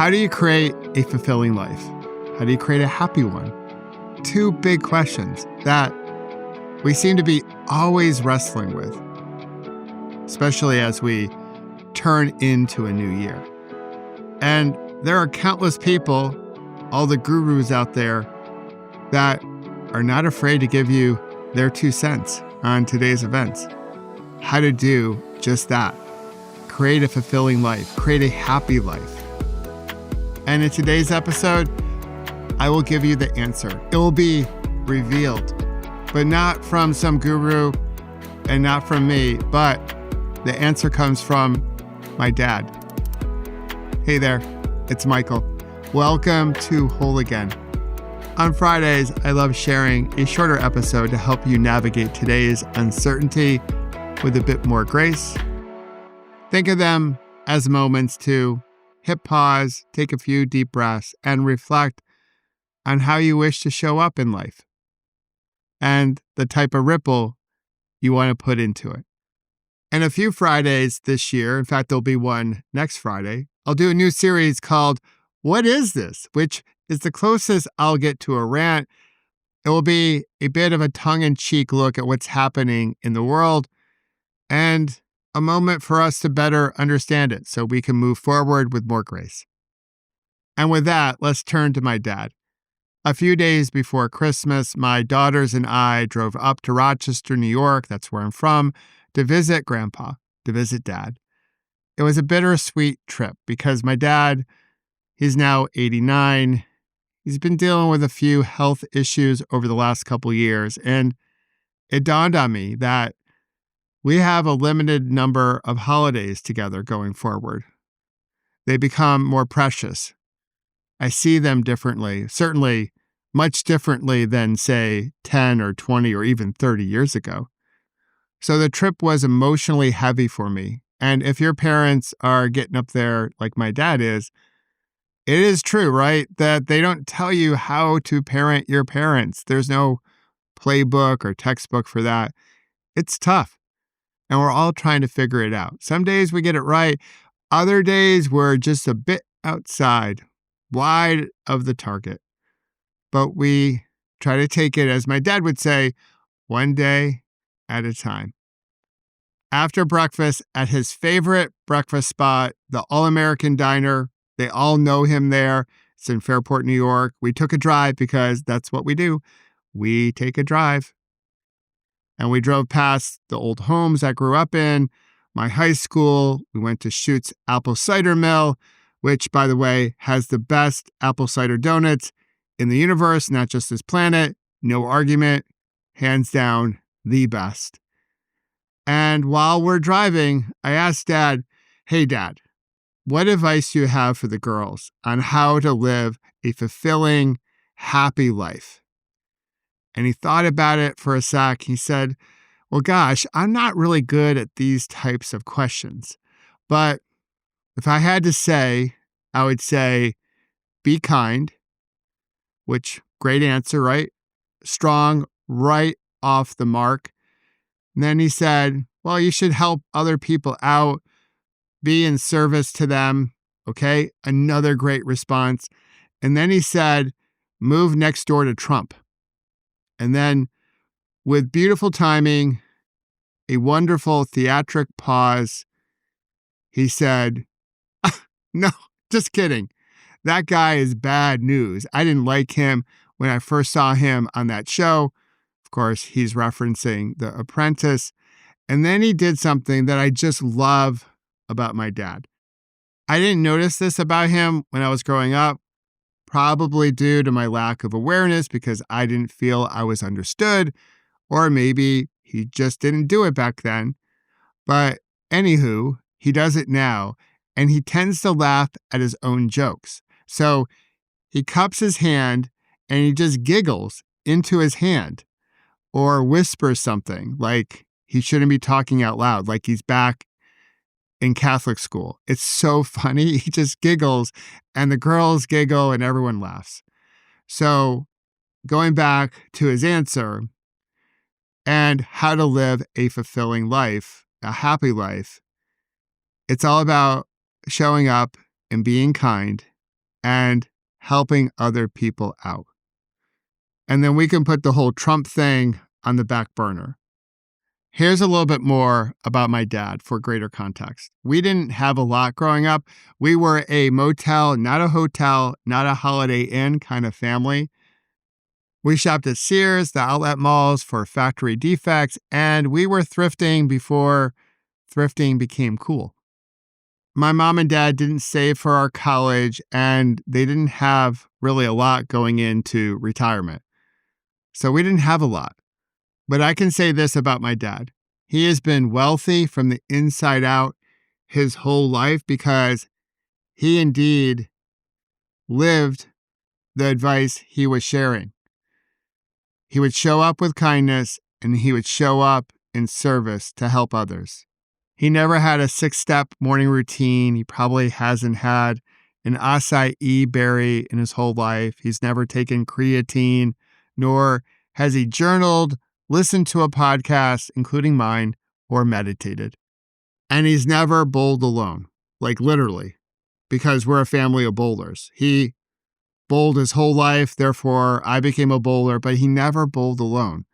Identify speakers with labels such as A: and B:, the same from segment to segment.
A: How do you create a fulfilling life? How do you create a happy one? Two big questions that we seem to be always wrestling with, especially as we turn into a new year. And there are countless people, all the gurus out there, that are not afraid to give you their 2 cents on today's events. How to do just that. Create a fulfilling life. Create a happy life. And in today's episode, I will give you the answer. It will be revealed, but not from some guru and not from me, but the answer comes from my dad. Hey there, it's Michael. Welcome to Whole Again. On Fridays, I love sharing a shorter episode to help you navigate today's uncertainty with a bit more grace. Think of them as moments to hit pause, take a few deep breaths, and reflect on how you wish to show up in life and the type of ripple you want to put into it. And a few Fridays this year, in fact, there'll be one next Friday, I'll do a new series called What Is This?, which is the closest I'll get to a rant. It will be a bit of a tongue-in-cheek look at what's happening in the world and a moment for us to better understand it so we can move forward with more grace. And with that, let's turn to my dad. A few days before Christmas, my daughters and I drove up to Rochester, New York, that's where I'm from, to visit Grandpa, to visit Dad. It was a bittersweet trip because my dad, he's now 89. He's been dealing with a few health issues over the last couple of years, and it dawned on me that we have a limited number of holidays together going forward. They become more precious. I see them differently, certainly much differently than, say, 10 or 20 or even 30 years ago. So the trip was emotionally heavy for me. And if your parents are getting up there like my dad is, it is true, right, that they don't tell you how to parent your parents. There's no playbook or textbook for that. It's tough. And we're all trying to figure it out. Some days we get it right. Other days we're just a bit outside, wide of the target. But we try to take it, as my dad would say, one day at a time. After breakfast at his favorite breakfast spot, the All-American Diner, they all know him there. It's in Fairport, New York. We took a drive because that's what we do. We take a drive. And we drove past the old homes I grew up in, my high school. We went to Schutt's Apple Cider Mill, which, by the way, has the best apple cider donuts in the universe, not just this planet. No argument. Hands down, the best. And while we're driving, I asked Dad, hey, Dad, what advice do you have for the girls on how to live a fulfilling, happy life? And he thought about it for a sec. He said, well, gosh, I'm not really good at these types of questions. But if I had to say, I would say, be kind, which great answer, right? Strong, right off the mark. And then he said, well, you should help other people out, be in service to them. Okay, another great response. And then he said, move next door to Trump. And then, with beautiful timing, a wonderful theatric pause, he said, no, just kidding. That guy is bad news. I didn't like him when I first saw him on that show. Of course, he's referencing The Apprentice. And then he did something that I just love about my dad. I didn't notice this about him when I was growing up, probably due to my lack of awareness because I didn't feel I was understood, or maybe he just didn't do it back then. But anywho, he does it now, and he tends to laugh at his own jokes. So he cups his hand and he just giggles into his hand or whispers something like he shouldn't be talking out loud, like he's back in Catholic school. It's so funny. He just giggles and the girls giggle and everyone laughs. So going back to his answer and how to live a fulfilling life, a happy life, it's all about showing up and being kind and helping other people out. And then we can put the whole Trump thing on the back burner. Here's a little bit more about my dad for greater context. We didn't have a lot growing up. We were a motel, not a hotel, not a Holiday Inn kind of family. We shopped at Sears, the outlet malls for factory defects, and we were thrifting before thrifting became cool. My mom and dad didn't save for our college, and they didn't have really a lot going into retirement. So we didn't have a lot. But I can say this about my dad. He has been wealthy from the inside out his whole life because he indeed lived the advice he was sharing. He would show up with kindness and he would show up in service to help others. He never had a 6-step morning routine. He probably hasn't had an acai berry in his whole life. He's never taken creatine, nor has he journaled, listened to a podcast, including mine, or meditated. And he's never bowled alone, like literally, because we're a family of bowlers. He bowled his whole life, therefore I became a bowler, but he never bowled alone.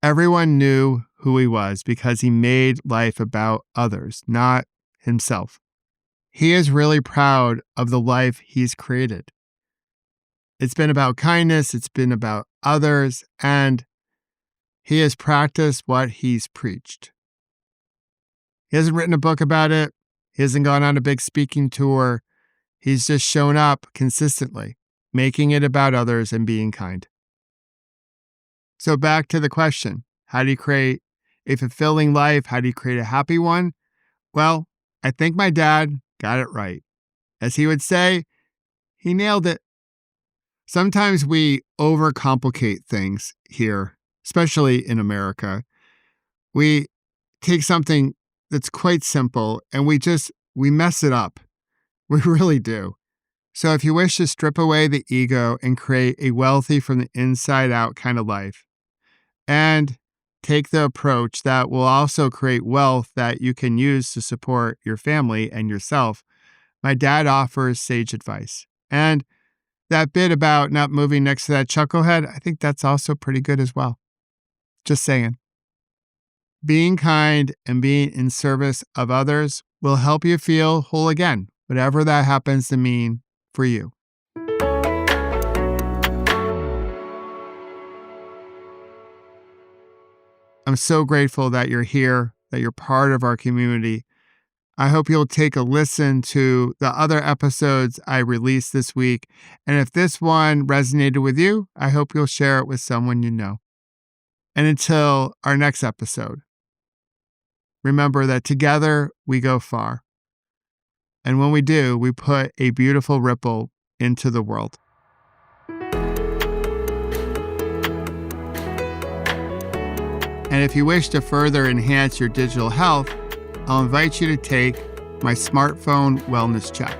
A: Everyone knew who he was because he made life about others, not himself. He is really proud of the life he's created. It's been about kindness, it's been about others, and he has practiced what he's preached. He hasn't written a book about it. He hasn't gone on a big speaking tour. He's just shown up consistently, making it about others and being kind. So back to the question, how do you create a fulfilling life? How do you create a happy one? Well, I think my dad got it right. As he would say, he nailed it. Sometimes we overcomplicate things here, especially in America. We take something that's quite simple and we mess it up. We really do. So if you wish to strip away the ego and create a wealthy from the inside out kind of life, and take the approach that will also create wealth that you can use to support your family and yourself, my dad offers sage advice. And that bit about not moving next to that chucklehead, I think that's also pretty good as well. Just saying. Being kind and being in service of others will help you feel whole again, whatever that happens to mean for you. I'm so grateful that you're here, that you're part of our community. I hope you'll take a listen to the other episodes I released this week. And if this one resonated with you, I hope you'll share it with someone you know. And until our next episode, remember that together we go far. And when we do, we put a beautiful ripple into the world. And if you wish to further enhance your digital health, I'll invite you to take my smartphone wellness check.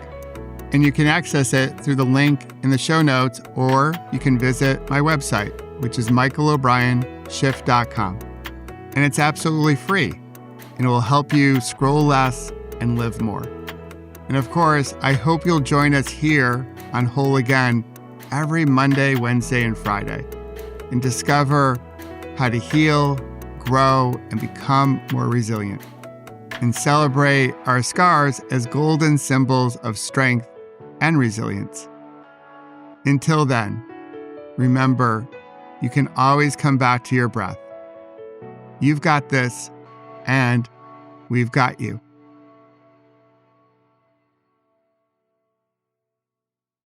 A: And you can access it through the link in the show notes, or you can visit my website, which is michaelobrienshift.com. And it's absolutely free, and it will help you scroll less and live more. And of course, I hope you'll join us here on Whole Again every Monday, Wednesday, and Friday, and discover how to heal, grow, and become more resilient, and celebrate our scars as golden symbols of strength and resilience. Until then, remember, you can always come back to your breath. You've got this, and we've got you.